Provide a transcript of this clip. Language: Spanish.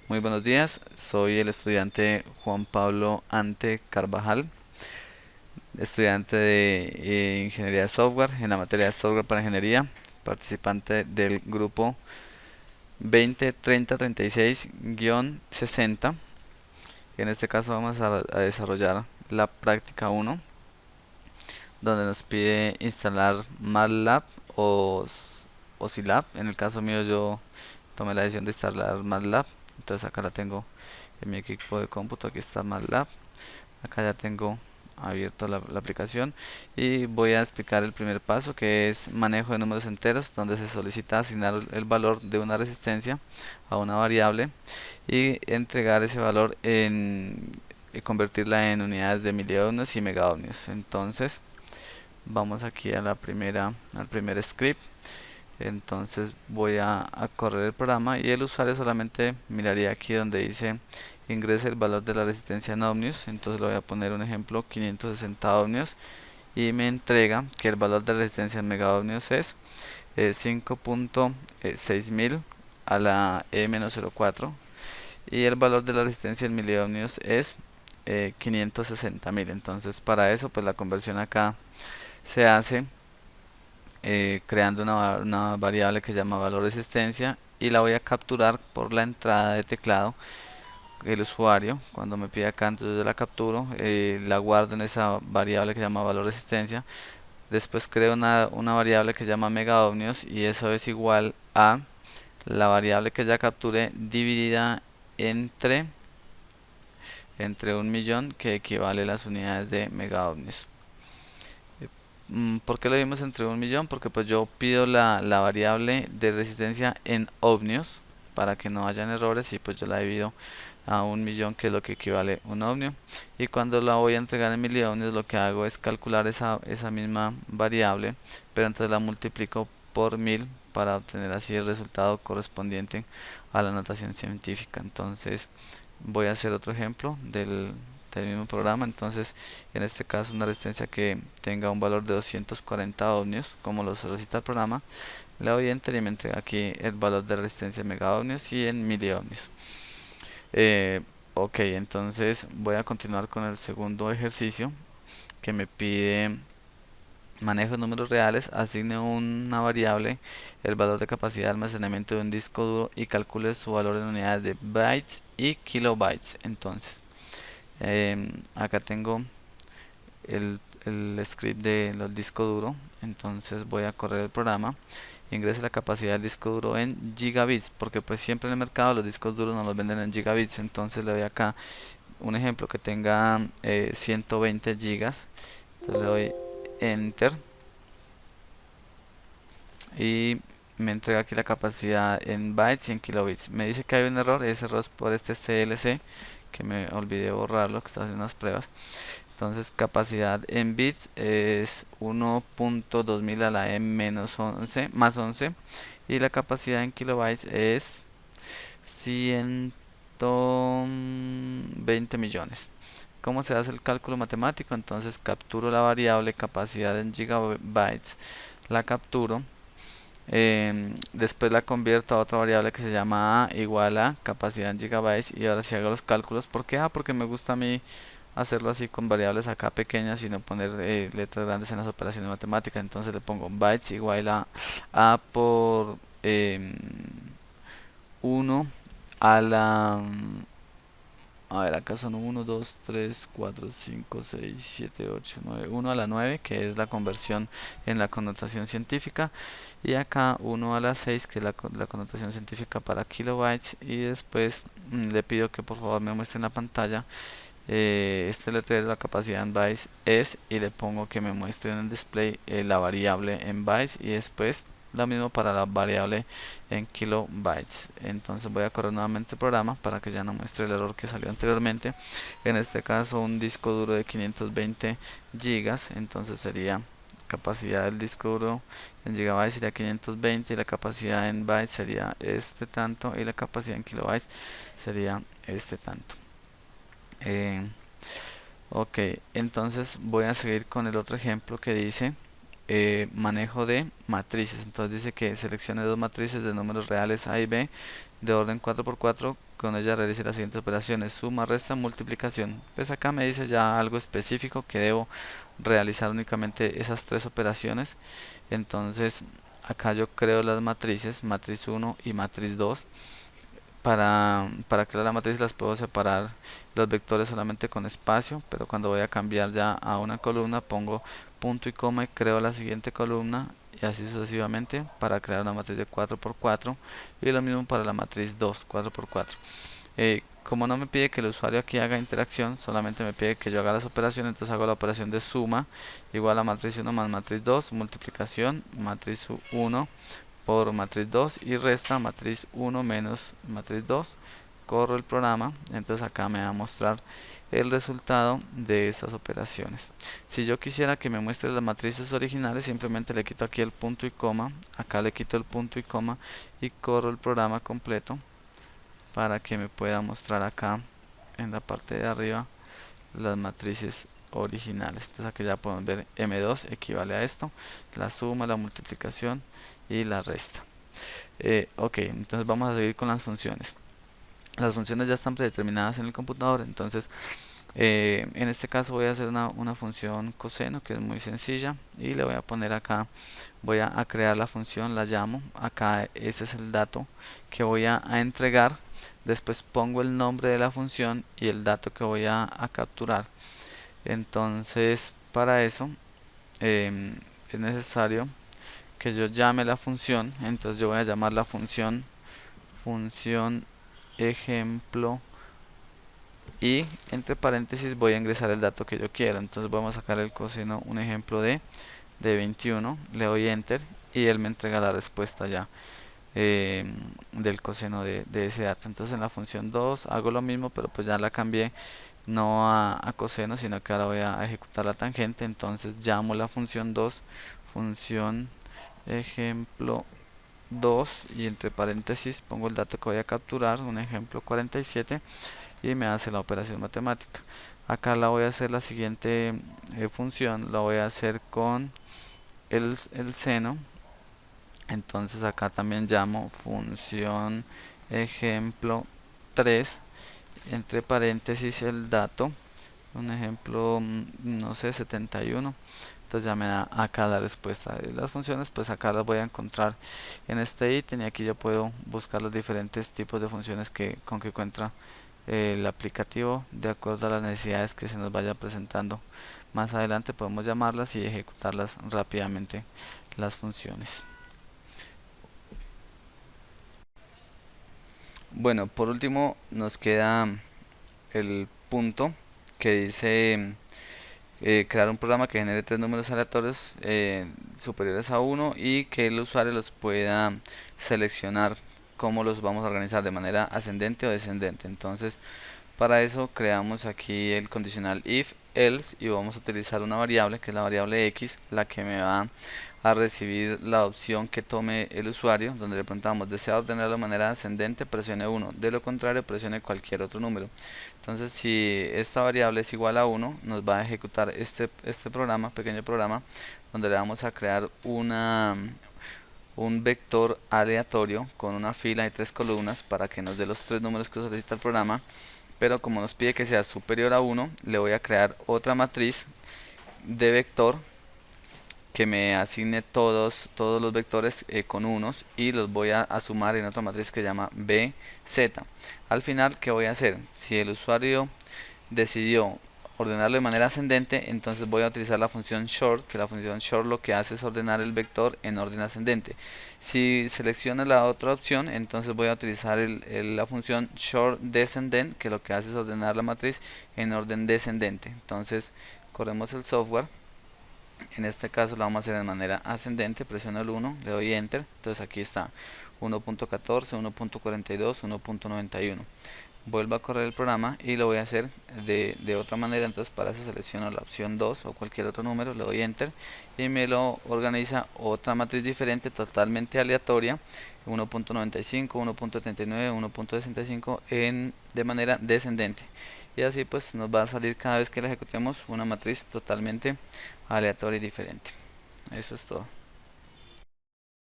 Muy buenos días, soy el estudiante Juan Pablo Ante Carvajal, estudiante de Ingeniería de Software en la materia de Software para Ingeniería, participante del grupo 203036-60. En este caso vamos a desarrollar la práctica uno, donde nos pide instalar MATLAB o, o SILAB. En el caso mío yo tomé la decisión de instalar MATLAB, entonces acá la tengo en mi equipo de cómputo. Aquí está MATLAB. Acá ya tengo abierto la aplicación y voy a explicar el primer paso, que es manejo de números enteros, donde se solicita asignar el valor de una resistencia a una variable y entregar ese valor y convertirla en unidades de miliohmios y megaohmios. Entonces vamos aquí a al primer script. Entonces voy a correr el programa y el usuario solamente miraría aquí donde dice ingrese el valor de la resistencia en ohmios. Entonces le voy a poner un ejemplo, 560 ohmios, y me entrega que el valor de la resistencia en megaohmios es 5.6000 a la E-04, y el valor de la resistencia en miliohmios es 560.000. Entonces para eso pues la conversión acá se hace creando una variable que se llama valor resistencia, y la voy a capturar por la entrada de teclado el usuario. Cuando me pide acá, entonces yo la capturo, la guardo en esa variable que se llama valor resistencia. Después creo una variable que se llama megaohmios, y eso es igual a la variable que ya capturé dividida entre un millón, que equivale a las unidades de megaohmios. ¿Por qué lo dimos entre un millón? Porque pues yo pido la variable de resistencia en ohmios para que no hayan errores, y pues yo la divido a un millón, que es lo que equivale a un ohmio. Y cuando la voy a entregar en miliohmios, lo que hago es calcular esa misma variable, pero entonces la multiplico por 1000 para obtener así el resultado correspondiente a la notación científica. Entonces voy a hacer otro ejemplo del mismo programa. Entonces en este caso una resistencia que tenga un valor de 240 ohmios, como lo solicita el programa. Le doy enter y me entrega aquí el valor de resistencia en megaohmios y en miliohmios. eh, ok, entonces voy a continuar con el segundo ejercicio, que me pide manejo de números reales, asigne una variable el valor de capacidad de almacenamiento de un disco duro y calcule su valor en unidades de bytes y kilobytes. Entonces acá tengo el script del disco duro. Entonces voy a correr el programa. Ingrese la capacidad del disco duro en gigabits, porque pues siempre en el mercado los discos duros no los venden en gigabits. Entonces le doy acá un ejemplo que tenga 120 gigas. Entonces le doy enter y me entrega aquí la capacidad en bytes y en kilobits. Me dice que hay un error, ese error es por este CLC, que me olvidé borrarlo, que estaba haciendo unas pruebas. Entonces capacidad en bits es 1.2000 a la m menos 11 más 11, y la capacidad en kilobytes es 120 millones. ¿Cómo se hace el cálculo matemático? Entonces capturo la variable capacidad en gigabytes, la capturo, después la convierto a otra variable que se llama a igual a capacidad en gigabytes, y ahora sí hago los cálculos. ¿Por qué? Porque me gusta a mí hacerlo así con variables acá pequeñas y no poner letras grandes en las operaciones matemáticas. Entonces le pongo bytes igual a por 1 a la a ver, acá son 1, 2, 3, 4, 5, 6, 7, 8, 9. 1 a la 9, que es la conversión en la connotación científica. Y acá 1 a la 6, que es la connotación científica para kilobytes. Y después le pido que por favor me muestre en la pantalla este letrero, la capacidad en bytes es, y le pongo que me muestre en el display la variable en bytes, y después lo mismo para la variable en kilobytes. Entonces voy a correr nuevamente el programa para que ya no muestre el error que salió anteriormente. En este caso un disco duro de 520 gigas, entonces sería capacidad del disco duro en gigabytes sería 520, y la capacidad en bytes sería este tanto, y la capacidad en kilobytes sería este tanto. eh, ok, entonces voy a seguir con el otro ejemplo que dice manejo de matrices. Entonces dice que seleccione dos matrices de números reales A y B de orden 4×4. Con ella realice las siguientes operaciones: suma, resta, multiplicación. Pues acá me dice ya algo específico que debo realizar únicamente esas tres operaciones. Entonces acá yo creo las matrices, matriz 1 y matriz 2. Para crear la matriz las puedo separar los vectores solamente con espacio, pero cuando voy a cambiar ya a una columna pongo punto y coma y creo la siguiente columna, y así sucesivamente para crear una matriz de 4×4, y lo mismo para la matriz 2, 4×4. Como no me pide que el usuario aquí haga interacción, solamente me pide que yo haga las operaciones, entonces hago la operación de suma igual a matriz 1 más matriz 2, multiplicación matriz 1 por matriz 2 y resta matriz 1 menos matriz 2. Corro el programa, entonces acá me va a mostrar el resultado de estas operaciones. Si yo quisiera que me muestre las matrices originales, simplemente le quito aquí el punto y coma, acá le quito el punto y coma y corro el programa completo para que me pueda mostrar acá en la parte de arriba las matrices originales. Entonces aquí ya podemos ver M2 equivale a esto, la suma, la multiplicación y la resta. Ok, entonces vamos a seguir con las funciones. Las funciones ya están predeterminadas en el computador, entonces en este caso voy a hacer una función coseno que es muy sencilla y le voy a poner acá, voy a crear la función, la llamo, acá ese es el dato que voy a entregar, después pongo el nombre de la función y el dato que voy a capturar. Entonces para eso es necesario que yo llame la función, entonces yo voy a llamar la función ejemplo y entre paréntesis voy a ingresar el dato que yo quiero. Entonces vamos a sacar el coseno, un ejemplo de 21, le doy enter y él me entrega la respuesta ya del coseno de ese dato. Entonces en la función 2 hago lo mismo, pero pues ya la cambié no a coseno, sino que ahora voy a ejecutar la tangente. Entonces llamo la función 2, función ejemplo 2 y entre paréntesis pongo el dato que voy a capturar, un ejemplo 47, y me hace la operación matemática. Acá la voy a hacer la siguiente función, la voy a hacer con el seno. Entonces acá también llamo función ejemplo 3 entre paréntesis el dato, un ejemplo no sé, 71. Entonces ya me da acá la respuesta de las funciones, pues acá las voy a encontrar en este ítem, y aquí yo puedo buscar los diferentes tipos de funciones con que cuenta el aplicativo de acuerdo a las necesidades que se nos vaya presentando. Más adelante podemos llamarlas y ejecutarlas rápidamente las funciones. Bueno, por último nos queda el punto que dice crear un programa que genere tres números aleatorios superiores a 1 y que el usuario los pueda seleccionar cómo los vamos a organizar, de manera ascendente o descendente. Entonces para eso creamos aquí el condicional if else y vamos a utilizar una variable que es la variable x, la que me va a recibir la opción que tome el usuario, donde le preguntamos: desea ordenarlo de manera ascendente, presione 1, de lo contrario presione cualquier otro número. Entonces si esta variable es igual a 1, nos va a ejecutar este programa, pequeño programa, donde le vamos a crear un vector aleatorio con una fila y tres columnas para que nos dé los tres números que solicita el programa. Pero como nos pide que sea superior a 1, le voy a crear otra matriz de vector que me asigne todos los vectores con unos, y los voy a sumar en otra matriz que se llama BZ. Al final, ¿qué voy a hacer? Si el usuario decidió ordenarlo de manera ascendente, entonces voy a utilizar la función short, que la función short lo que hace es ordenar el vector en orden ascendente. Si selecciona la otra opción, entonces voy a utilizar la función short descendent, que lo que hace es ordenar la matriz en orden descendente. Entonces corremos el software. En este caso lo vamos a hacer de manera ascendente, presiono el 1, le doy enter. Entonces aquí está 1.14, 1.42, 1.91. Vuelvo a correr el programa y lo voy a hacer de otra manera. Entonces para eso selecciono la opción 2 o cualquier otro número, le doy enter y me lo organiza otra matriz diferente, totalmente aleatoria, 1.95, 1.39, 1.65 de manera descendente, y así pues nos va a salir cada vez que la ejecutemos una matriz totalmente aleatoria y diferente. Eso es todo.